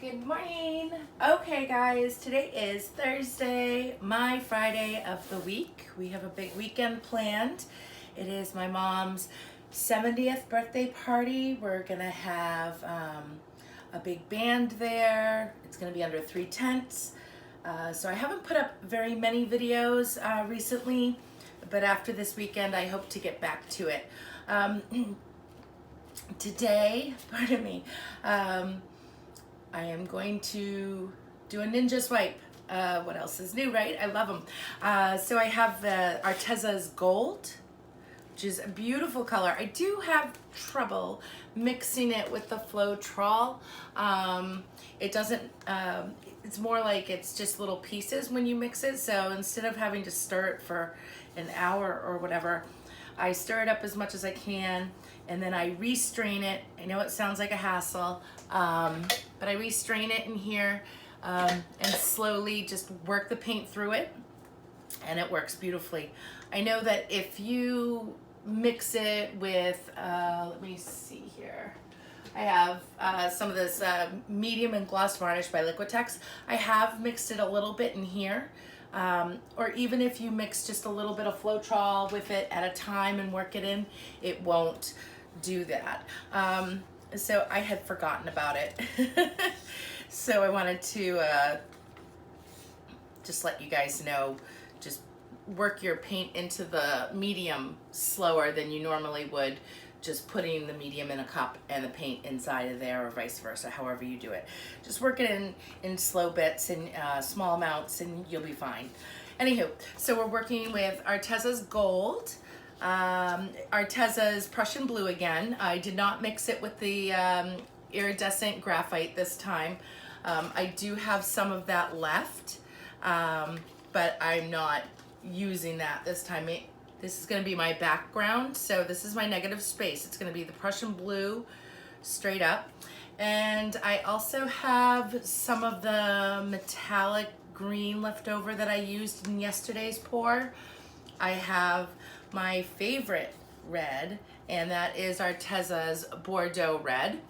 Good morning. Okay guys, today is Thursday, my Friday of the week. We have a big weekend planned. It is my mom's 70th birthday party. We're gonna have a big band there. It's gonna be under 3 tents. So I haven't put up very many videos recently, but after this weekend I hope to get back to it. Today, pardon me, I am going to do a ninja swipe. What else is new, right? I love them. So I have the Arteza's Gold, which is a beautiful color. I do have trouble mixing it with the Floetrol. It doesn't, it's more like it's just little pieces when you mix it. So instead of having to stir it for an hour or whatever, I stir it up as much as I can, and then I restrain it. I know it sounds like a hassle, but I restrain it in here and slowly just work the paint through it, and it works beautifully. I know that if you mix it with, let me see here. I have some of this medium and gloss varnish by Liquitex. I have mixed it a little bit in here. Or even if you mix just a little bit of Floetrol with it at a time and work it in, it won't do that. So I had forgotten about it. So I wanted to just let you guys know, just work your paint into the medium slower than you normally would, just putting the medium in a cup and the paint inside of there, or vice versa, however you do it. Just work it in slow bits and small amounts, and you'll be fine. Anywho, so we're working with Arteza's Gold, Arteza's Prussian Blue again. I did not mix it with the iridescent graphite this time. I do have some of that left, but I'm not using that this time. This is going to be my background, so this is my negative space. It's going to be the Prussian Blue straight up. And I also have some of the metallic green left over that I used in yesterday's pour. I have my favorite red, and that is Arteza's Bordeaux Red.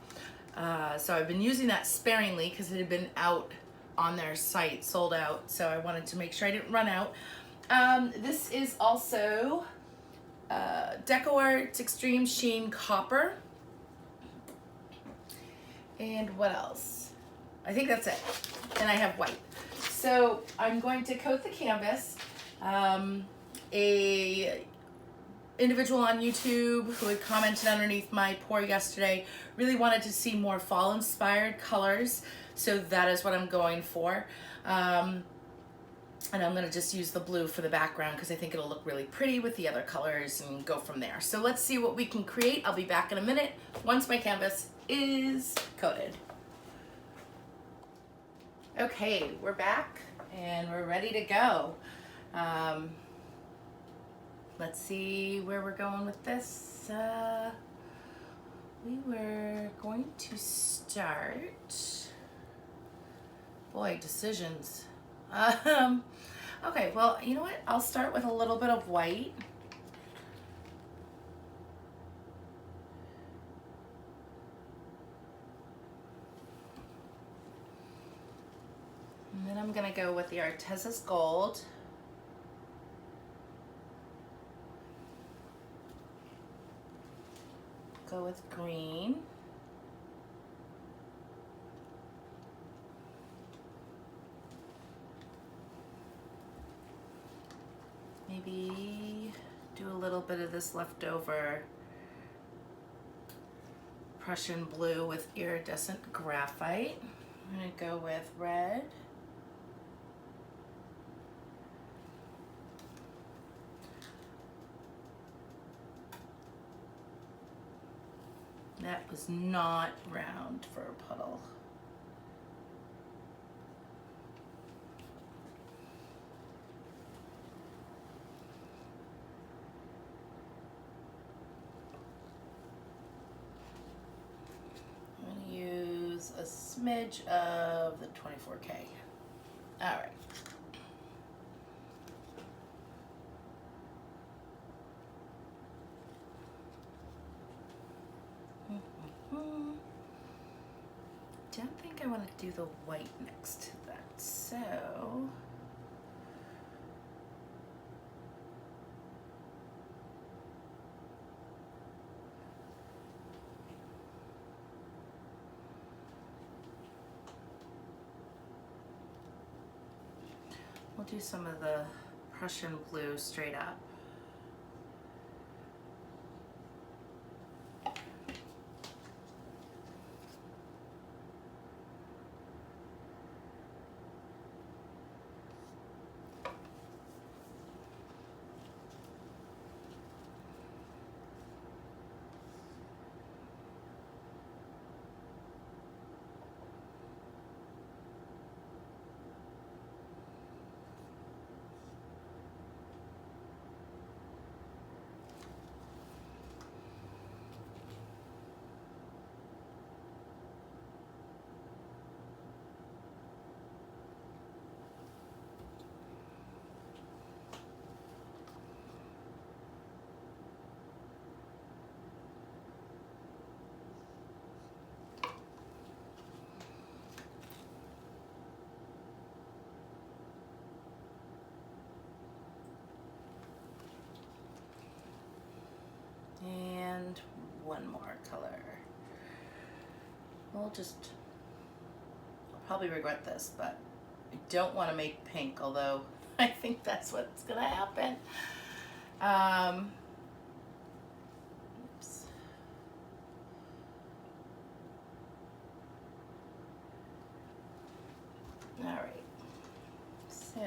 So I've been using that sparingly because it had been out on their site, sold out, so I wanted to make sure I didn't run out. This is also DecoArt's Extreme Sheen Copper. And what else? I think that's it. And I have white. So I'm going to coat the canvas. A individual on YouTube who had commented underneath my pour yesterday really wanted to see more fall inspired colors. So that is what I'm going for. And I'm gonna just use the blue for the background because I think it'll look really pretty with the other colors and go from there. So let's see what we can create. I'll be back in a minute once my canvas is coated. Okay, we're back and we're ready to go. Let's see where we're going with this. We were going to start, boy, decisions. Okay, well, you know what? I'll start with a little bit of white. And then I'm gonna go with the Arteza's Gold. Go with green. Maybe do a little bit of this leftover Prussian Blue with iridescent graphite. I'm gonna go with red. That was not round for a puddle. A smidge of the 24K. All right. don't think I want to do the white next to that, so we'll do some of the Prussian blue straight up. And one more color. I'll probably regret this, but I don't want to make pink, although I think that's what's gonna happen. Oops. All right, so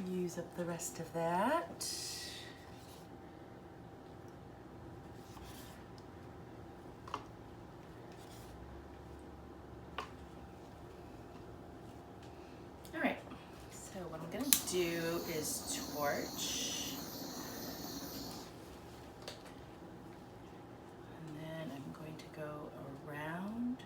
use up the rest of that. All right, so what I'm gonna do is torch. And then I'm going to go around.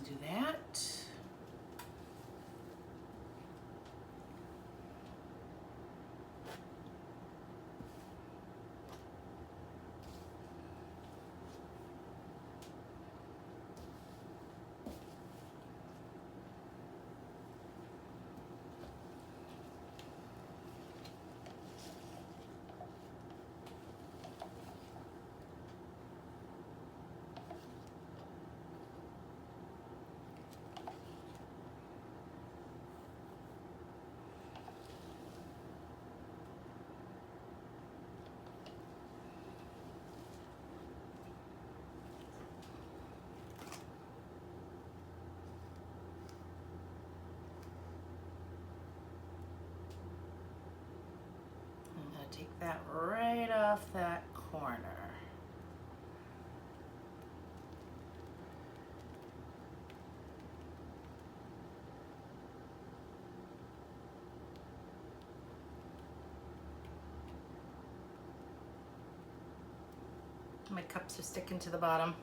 Do that. Take that right off that corner. My cups are sticking to the bottom.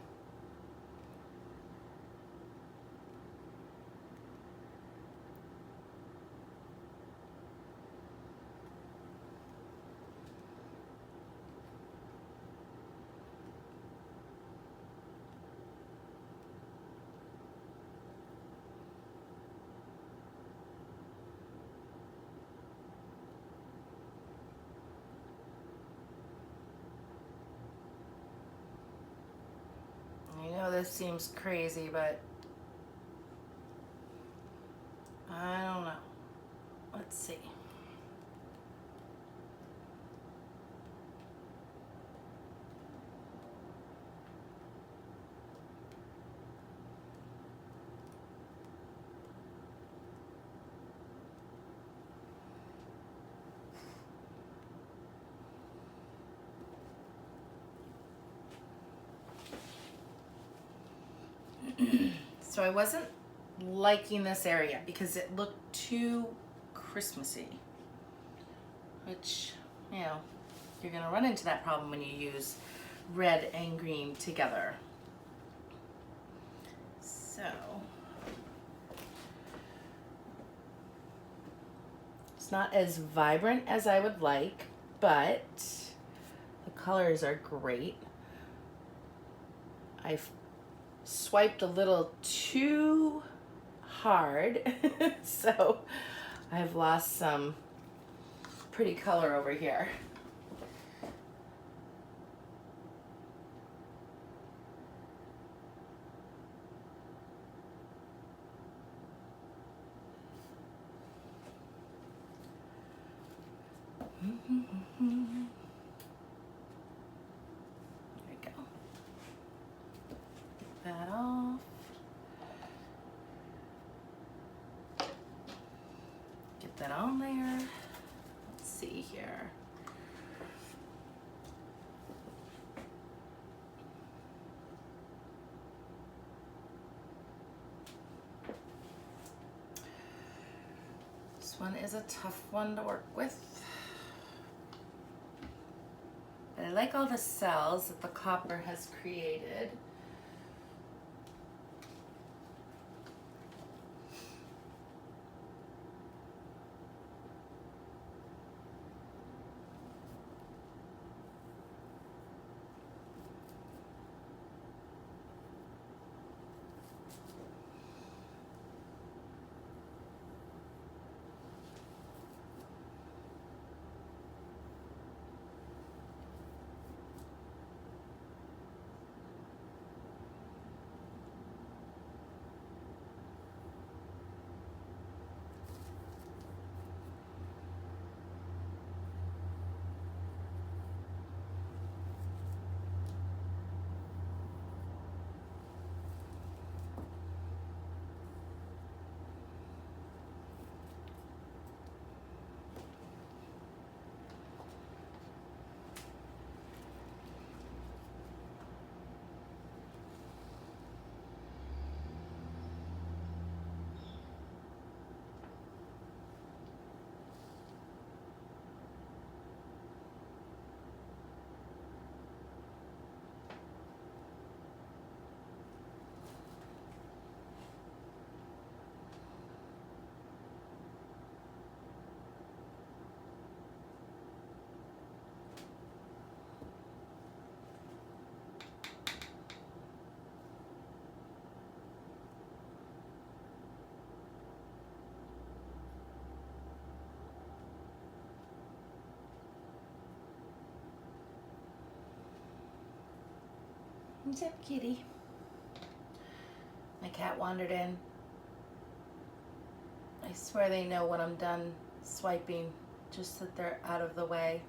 I know this seems crazy, but I don't know. Let's see. So I wasn't liking this area because it looked too Christmassy, which, you know, you're gonna run into that problem when you use red and green together. So it's not as vibrant as I would like, but the colors are great. I've swiped a little too hard, so I've lost some pretty color over here. There we go. Get that off. Get that on there. Let's see here. This one is a tough one to work with. But I like all the cells that the copper has created. What's up, kitty? My cat wandered in. I swear they know when I'm done swiping, just that they're out of the way.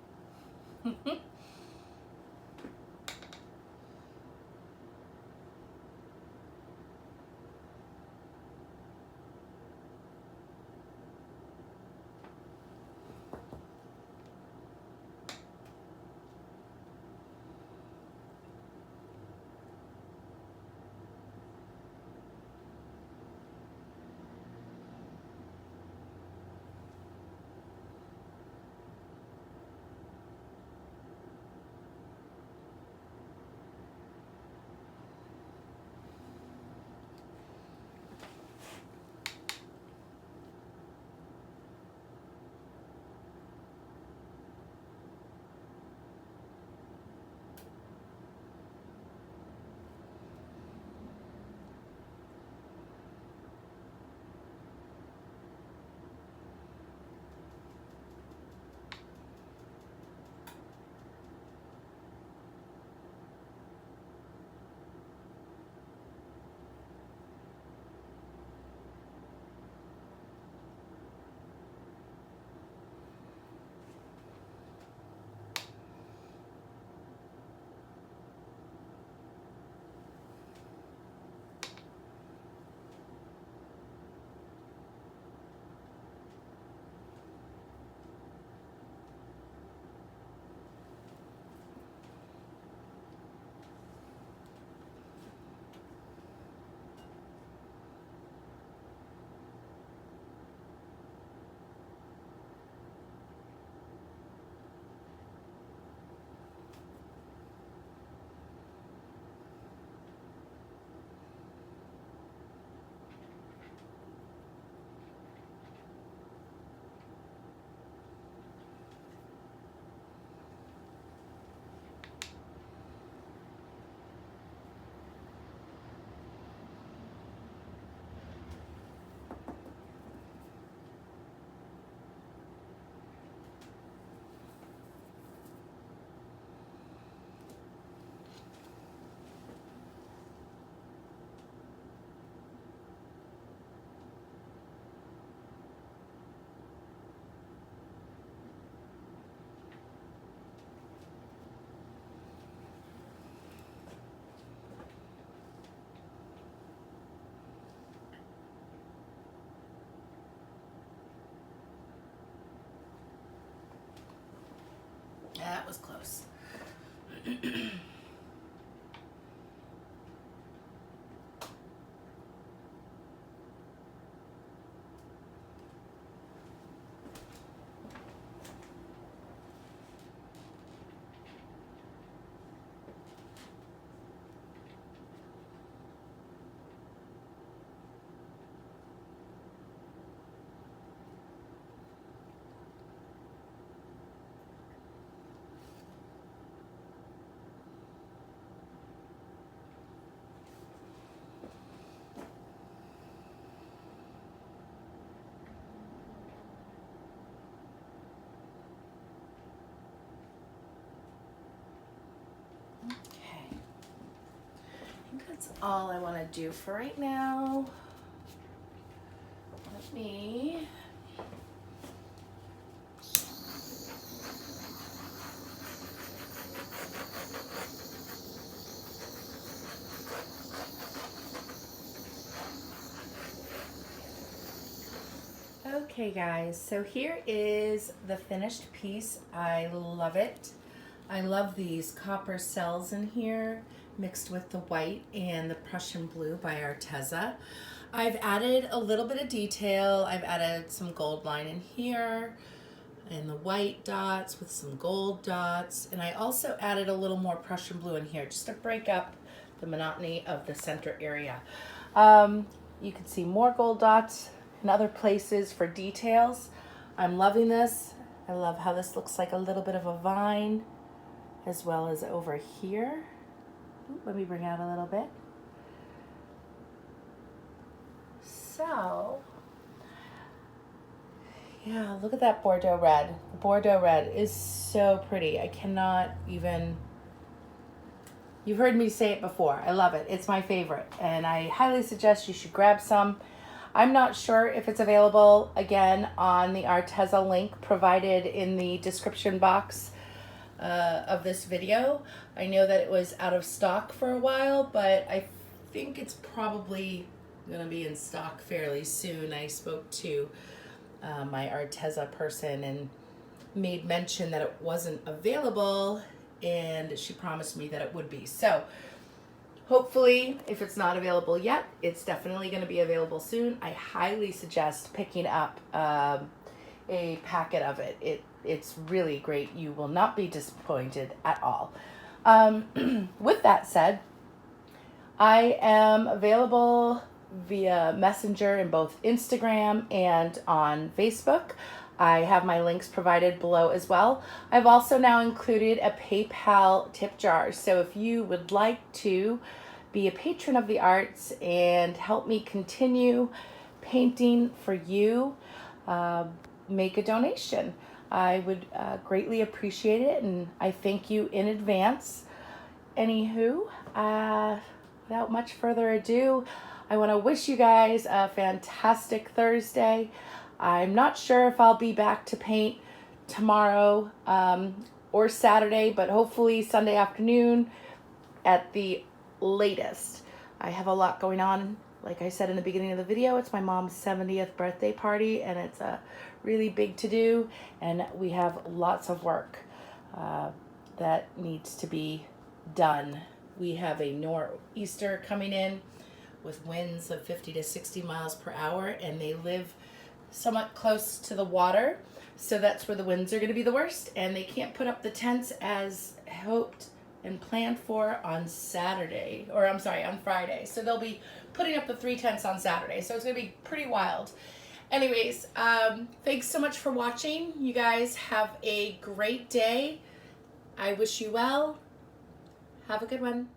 That was close. That's all I want to do for right now. Let me Okay guys, so here is the finished piece. I love it. I love these copper cells in here mixed with the white and the Prussian blue by Arteza. I've added a little bit of detail. I've added some gold line in here and the white dots with some gold dots. And I also added a little more Prussian blue in here just to break up the monotony of the center area. You can see more gold dots in other places for details. I'm loving this. I love how this looks like a little bit of a vine, as well as over here. Let me bring out a little bit. So, yeah, look at that Bordeaux red. The Bordeaux red is so pretty. I cannot even, you've heard me say it before. I love it. It's my favorite, and I highly suggest you should grab some. I'm not sure if it's available, again, on the Arteza link provided in the description box of this video. I know that it was out of stock for a while, but I think it's probably going to be in stock fairly soon. I spoke to my Arteza person and made mention that it wasn't available, and she promised me that it would be. So hopefully, if it's not available yet, it's definitely going to be available soon. I highly suggest picking up a packet of it. It's really great. You will not be disappointed at all. With that said, I am available via Messenger in both Instagram and on Facebook. I have my links provided below as well. I've also now included a PayPal tip jar. So if you would like to be a patron of the arts and help me continue painting for you, make a donation. I would greatly appreciate it, and I thank you in advance. Anywho, without much further ado, I want to wish you guys a fantastic Thursday. I'm not sure if I'll be back to paint tomorrow or Saturday, but hopefully Sunday afternoon at the latest. I have a lot going on. Like I said in the beginning of the video, it's my mom's 70th birthday party, and it's a really big to-do, and we have lots of work that needs to be done. We have a nor'easter coming in with winds of 50 to 60 miles per hour, and they live somewhat close to the water, so that's where the winds are going to be the worst, and they can't put up the tents as hoped and planned for on Saturday, or I'm sorry, on Friday. So they'll be putting up the 3 tents on Saturday, so it's going to be pretty wild. Anyways, thanks so much for watching. You guys have a great day. I wish you well. Have a good one.